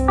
I'm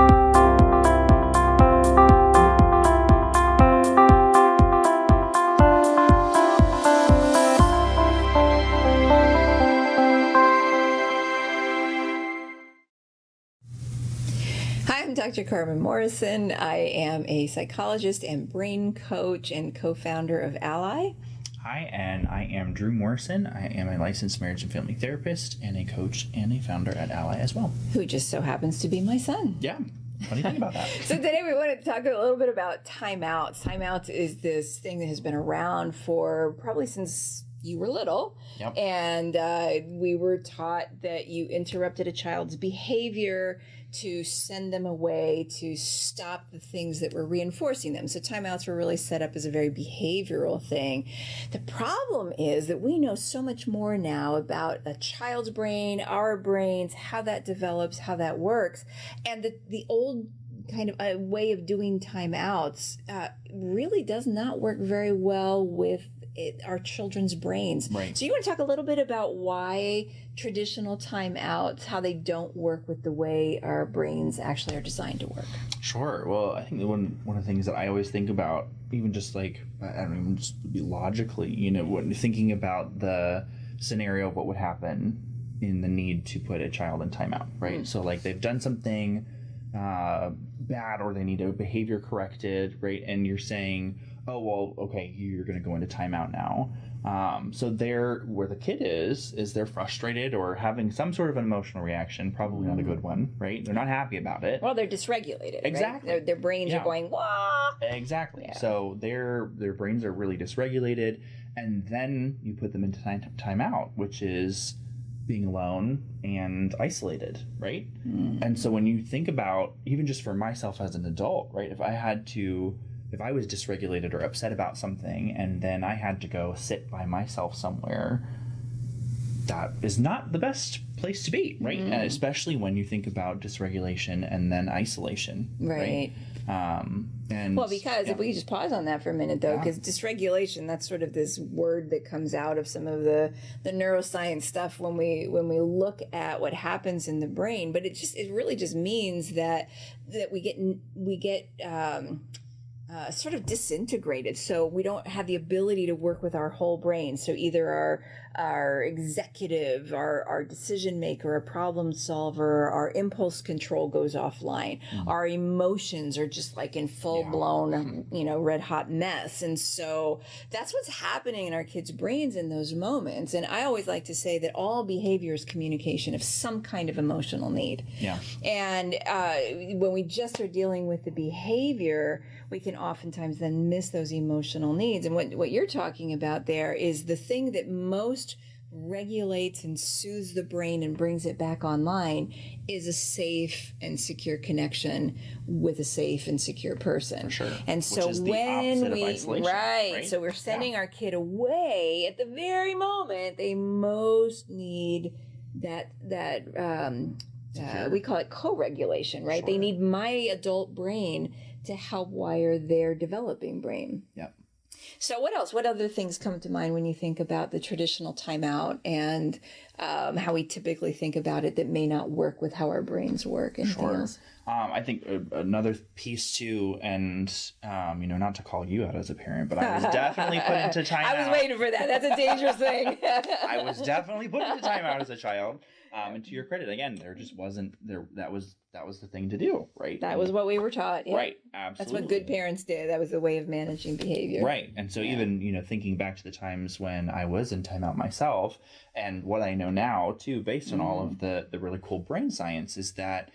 Dr. Carmen Morrison. I am a psychologist and brain coach and co-founder of Ally. Hi, and I am Drew Morrison. I am a licensed marriage and family therapist and a coach and a founder at Ally as well. Who just so happens to be my son. Yeah. What do you think about that? So today we wanted to talk a little bit about timeouts. Timeouts is this thing that has been around for probably since you were little. Yep. And we were taught that you interrupted a child's behavior to send them away, to stop the things that were reinforcing them. So timeouts were really set up as a very behavioral thing. The problem is that we know so much more now about a child's brain, our brains, how that develops, how that works. And the old kind of a way of doing timeouts really does not work very well with our children's brains. Right. So you want to talk a little bit about why traditional timeouts, how they don't work with the way our brains actually are designed to work? Sure. Well, I think one of the things that I always think about, even just like, I don't even just be logically, when thinking about the scenario of what would happen in the need to put a child in timeout, right? So like they've done something bad or they need a behavior corrected, right? And you're saying, oh, well, okay, you're going to go into timeout now. So where the kid is they're frustrated or having some sort of an emotional reaction, probably not a good one, right? They're not happy about it. Well, they're dysregulated, exactly. Right? Their brains are going, wah! Exactly. Yeah. So their brains are really dysregulated, and then you put them into timeout, which is being alone and isolated, right? And so when you think about, even just for myself as an adult, right, if I was dysregulated or upset about something and then I had to go sit by myself somewhere, that is not the best place to be, right? And especially when you think about dysregulation and then isolation, right? Because if we just pause on that for a minute, though, because dysregulation, that's sort of this word that comes out of some of the neuroscience stuff when we look at what happens in the brain. But it really just means that we get sort of disintegrated. So we don't have the ability to work with our whole brain. So either our executive, our decision maker, our problem solver, our impulse control goes offline. Our emotions are just like in full blown, red hot mess. And so that's what's happening in our kids' brains in those moments. And I always like to say that all behavior is communication of some kind of emotional need. Yeah. And when we just are dealing with the behavior, we can oftentimes then miss those emotional needs. And what you're talking about there is the thing that most regulates and soothes the brain and brings it back online is a safe and secure connection with a safe and secure person. For sure. And so which is the opposite of isolation, right? So we're sending our kid away at the very moment they most need that we call it co-regulation, right? Sure. They need my adult brain to help wire their developing brain. Yep. So what else? What other things come to mind when you think about the traditional timeout and how we typically think about it that may not work with how our brains work? Anything else? I think another piece too, and not to call you out as a parent, but I was definitely put into timeout. I was waiting for that. That's a dangerous thing. I was definitely put into timeout as a child. And to your credit, again, there just wasn't there. That was the thing to do, right? That was what we were taught. Yeah. Right. Absolutely. That's what good parents did. That was the way of managing behavior. Right. And so even, thinking back to the times when I was in timeout myself and what I know now too, based on all of the really cool brain science is that,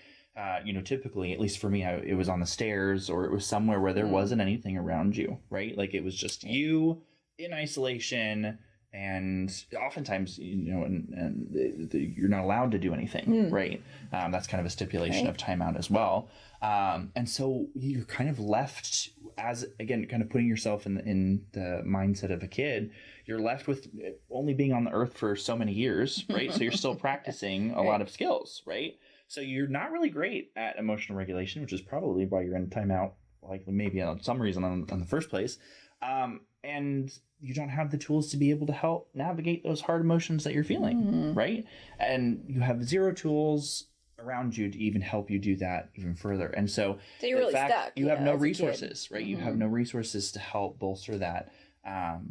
typically, at least for me, it was on the stairs or it was somewhere where there wasn't anything around you, right? Like it was just you in isolation. And oftentimes, you're not allowed to do anything, right? That's kind of a stipulation of timeout as well. And so you're kind of left as, again, kind of putting yourself in the mindset of a kid, you're left with only being on the earth for so many years, right? So you're still practicing a lot of skills, right? So you're not really great at emotional regulation, which is probably why you're in timeout, like maybe on some reason in the first place. And you don't have the tools to be able to help navigate those hard emotions that you're feeling, right? And you have zero tools around you to even help you do that even further. And so you're really stuck. You have no resources, right? You have no resources to help bolster that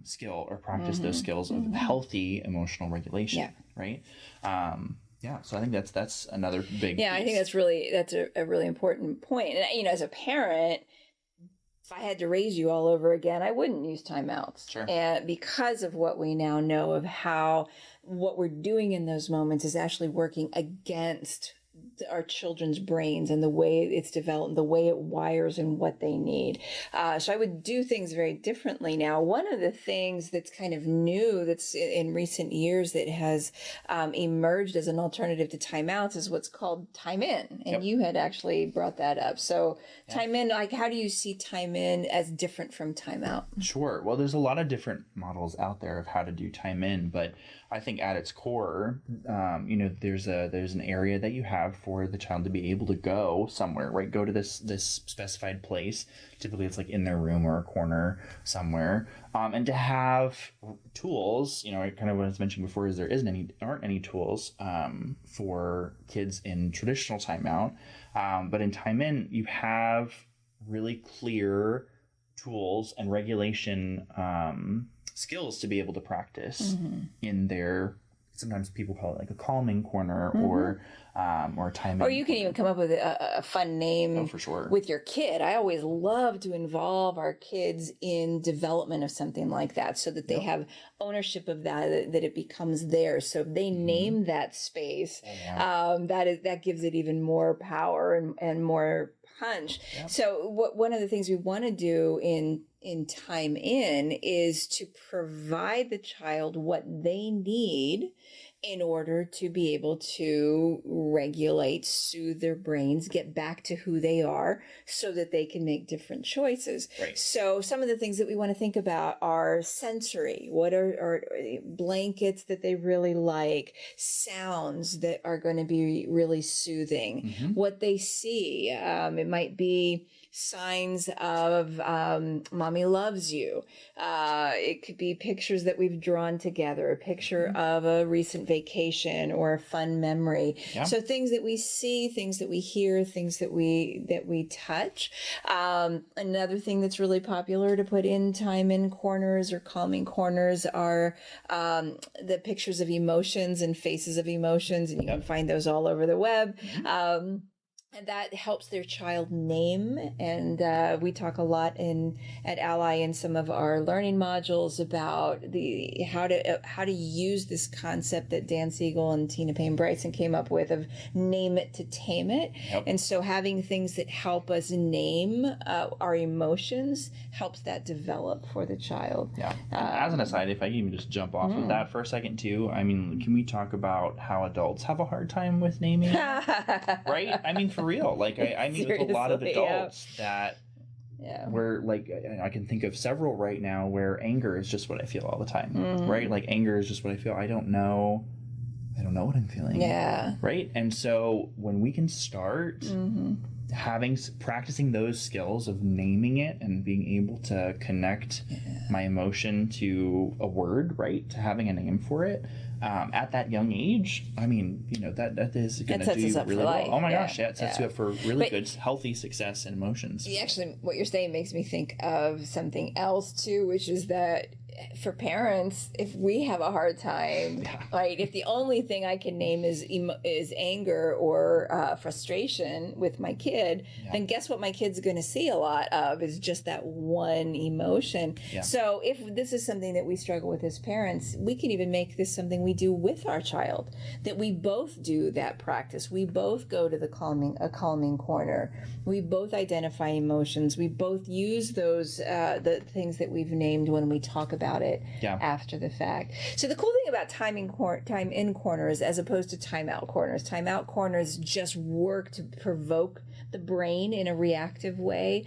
skill or practice those skills of healthy emotional regulation, right? So I think that's another big piece. I think that's a really important point. And as a parent, if I had to raise you all over again, I wouldn't use timeouts. Sure. And because of what we now know of how what we're doing in those moments is actually working against our children's brains and the way it's developed, the way it wires and what they need. So I would do things very differently now. One of the things that's kind of new that's in recent years that has emerged as an alternative to timeouts is what's called time in. And you had actually brought that up. So time in, like, how do you see time in as different from timeout? Sure. Well, there's a lot of different models out there of how to do time in, but I think at its core, there's an area that you have for the child to be able to go somewhere, right? Go to this specified place. Typically, it's like in their room or a corner somewhere, and to have tools. Kind of what I was mentioning before is aren't any tools for kids in traditional timeout, but in time in you have really clear tools and regulation skills to be able to practice in their, sometimes people call it like a calming corner or time. Or you can even come up with a fun name for sure. with your kid. I always love to involve our kids in development of something like that so that they have ownership of that it becomes theirs. So if they name that space, that gives it even more power and more punch. Yep. So one of the things we want to do in time in is to provide the child what they need in order to be able to regulate, soothe their brains, get back to who they are so that they can make different choices. Right. So some of the things that we want to think about are sensory. What are blankets that they really like, sounds that are going to be really soothing, what they see. It might be signs of mommy loves you. It could be pictures that we've drawn together, a picture of a recent vacation or a fun memory. Yeah. So things that we see, things that we hear, things that we touch. Another thing that's really popular to put in time in corners or calming corners are the pictures of emotions and faces of emotions, and you can find those all over the web. And that helps their child name. And we talk a lot at Ally in some of our learning modules about how to use this concept that Dan Siegel and Tina Payne Bryson came up with of name it to tame it. Yep. And so having things that help us name our emotions helps that develop for the child. Yeah. As an aside, if I can even just jump off of that for a second too, I mean, can we talk about how adults have a hard time with naming? Right? I mean, for real, like I meet with a lot of adults that where, like, I can think of several right now where anger is just what I feel all the time, right? Like anger is just what I feel. I don't know what I'm feeling. Yeah. Right. And so when we can start practicing those skills of naming it and being able to connect my emotion to a word, right, to having a name for it, at that young age, I mean, that is going to do really well. Oh my gosh, it sets you up for really good, healthy success and emotions. Actually, what you're saying makes me think of something else too, which is that for parents, if we have a hard time, right, if the only thing I can name is anger or frustration with my kid, then guess what my kid's going to see a lot of is just that one emotion. Yeah. So if this is something that we struggle with as parents, we can even make this something we do with our child, that we both do that practice. We both go to a calming corner. We both identify emotions. We both use those, the things that we've named when we talk about it after the fact. So the cool thing about time in corners as opposed to timeout corners just work to provoke the brain in a reactive way.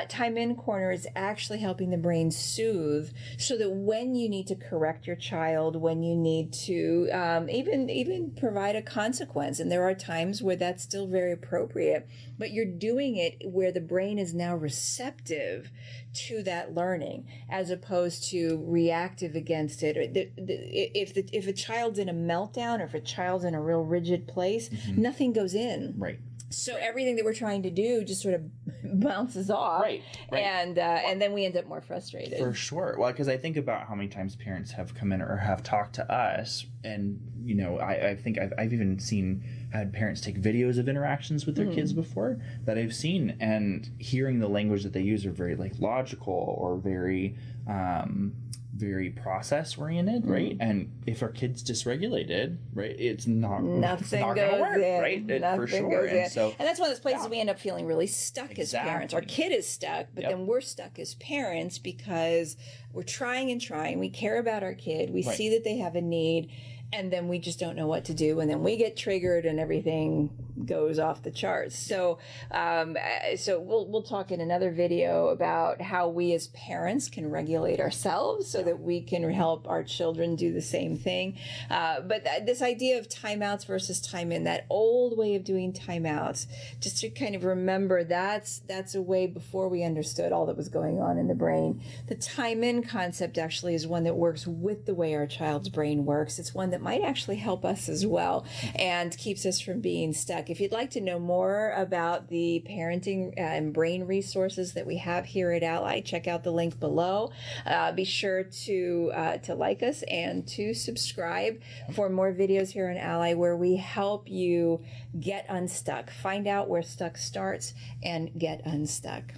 Time in corner is actually helping the brain soothe so that when you need to correct your child, when you need to even provide a consequence, and there are times where that's still very appropriate, but you're doing it where the brain is now receptive to that learning, as opposed to reactive against it. If a child's in a meltdown, or if a child's in a real rigid place, nothing goes in. Right. So everything that we're trying to do just sort of bounces off, right. And then we end up more frustrated. For sure. Well, because I think about how many times parents have come in or have talked to us, and I think I've even had parents take videos of interactions with their kids before that I've seen, and hearing the language that they use are very logical or very very process oriented, right? And if our kid's dysregulated, right, it's not nothing gonna goes work, in, right? Nothing for sure. goes in. And that's one of those places we end up feeling really stuck as parents. Our kid is stuck, but then we're stuck as parents because we're trying and trying. We care about our kid. We see that they have a need, and then we just don't know what to do, and then we get triggered and everything goes off the charts. So we'll talk in another video about how we as parents can regulate ourselves so that we can help our children do the same thing. But this idea of timeouts versus time in, that old way of doing timeouts, just to kind of remember that's a way before we understood all that was going on in the brain. The time in concept actually is one that works with the way our child's brain works. It's one that might actually help us as well and keeps us from being stuck. If you'd like to know more about the parenting and brain resources that we have here at Ally, check out the link below. Be sure to like us and to subscribe for more videos here on Ally, where we help you get unstuck, find out where stuck starts, and get unstuck.